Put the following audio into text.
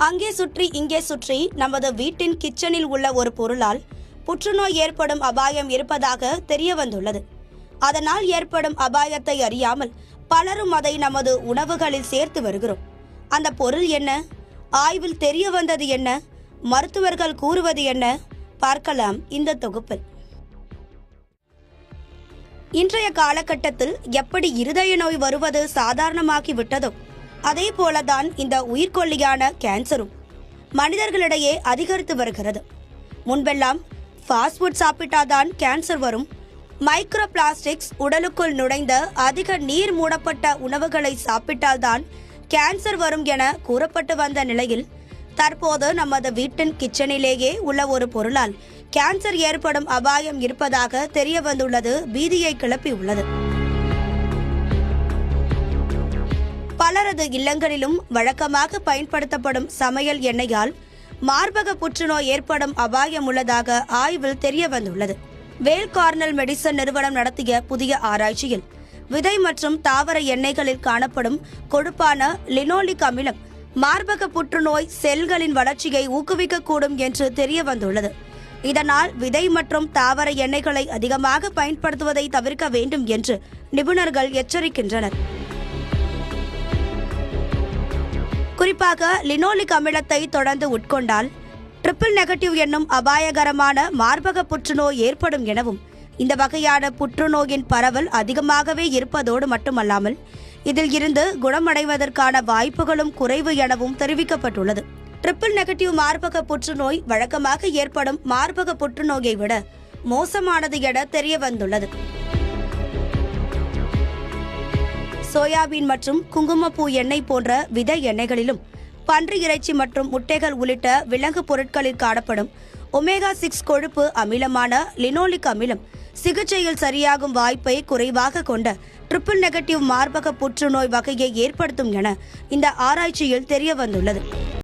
அங்கே சுற்றி இங்கே சுற்றி நமது வீட்டின் கிச்சனில் உள்ள ஒரு பொருளால் புற்றுநோய் ஏற்படும் அபாயம் இருப்பதாக தெரிய வந்துள்ளது. அதனால் ஏற்படும் அபாயத்தை அறியாமல் பலரும் அதை நமது உணவுகளில் சேர்த்து வருகிறோம். அந்த பொருள் என்ன? ஆய்வில் தெரிய வந்தது என்ன? மருத்துவர்கள் கூறுவது என்ன? பார்க்கலாம் இந்த தொகுப்பில். இன்றைய காலகட்டத்தில் எப்படி இருதய நோய் வருவது சாதாரணமாகி விட்டதோ அதே போலதான் இந்த உயிர்கொல்லியான கேன்சரும் மனிதர்களிடையே அதிகரித்து வருகிறது. முன்பெல்லாம் ஃபாஸ்ட் ஃபுட் சாப்பிட்டாதான் கேன்சர் வரும், மைக்ரோ பிளாஸ்டிக்ஸ் உடலுக்குள் நுழைந்த அதிக நீர் மூடப்பட்ட உணவுகளை சாப்பிட்டால்தான் கேன்சர் வரும் என கூறப்பட்டு வந்த நிலையில் தற்போது நமது வீட்டின் கிச்சனிலேயே உள்ள ஒரு பொருளால் கேன்சர் ஏற்படும் அபாயம் இருப்பதாக தெரிய வந்துள்ளது பீதியை கிளப்பியுள்ளது. பலரது இல்லங்களிலும் வழக்கமாக பயன்படுத்தப்படும் சமையல் எண்ணெயால் மார்பக புற்றுநோய் ஏற்படும் அபாயம் உள்ளதாக ஆய்வில் தெரிய வந்துள்ளது. வேல் கார்னல் மெடிசன் நிறுவனம் நடத்திய புதிய ஆராய்ச்சியில் விதை மற்றும் தாவர எண்ணெய்களில் காணப்படும் கொழுப்பான லினோலிக் அமிலம் மார்பக புற்றுநோய் செல்களின் வளர்ச்சியை ஊக்குவிக்கக்கூடும் என்று தெரிய வந்துள்ளது. இதனால் விதை மற்றும் தாவர எண்ணெய்களை அதிகமாக பயன்படுத்துவதை தவிர்க்க வேண்டும் என்று நிபுணர்கள் எச்சரிக்கின்றனர். குறிப்பாக லினோலிக் அமிலத்தை தொடர்ந்து உட்கொண்டால் ட்ரிபிள் நெகட்டிவ் என்னும் அபாயகரமான மார்பக புற்றுநோய் ஏற்படும் எனவும், இந்த வகையான புற்றுநோயின் பரவல் அதிகமாகவே இருப்பதோடு மட்டுமல்லாமல் இதில் இருந்து குணமடைவதற்கான வாய்ப்புகளும் குறைவு எனவும் தெரிவிக்கப்பட்டுள்ளது. ட்ரிபிள் நெகட்டிவ் மார்பக புற்றுநோய் வழக்கமாக ஏற்படும் மார்பக புற்றுநோயை விட மோசமானது என தெரிய வந்துள்ளது. சோயாபீன் மற்றும் குங்குமப்பூ எண்ணெய் போன்ற விதை எண்ணெய்களிலும் பன்றி இறைச்சி மற்றும் முட்டைகள் உள்ளிட்ட விலங்கு பொருட்களில் காணப்படும் ஒமேகா 6 கொழுப்பு அமிலமான லினோலிக் அமிலம் சிகிச்சையில் சரியாகும் வாய்ப்பை குறைவாக கொண்ட ட்ரிபிள் நெகட்டிவ் மார்பக புற்றுநோய் வகையை ஏற்படுத்தும் என இந்த ஆராய்ச்சியில் தெரிய வந்துள்ளது.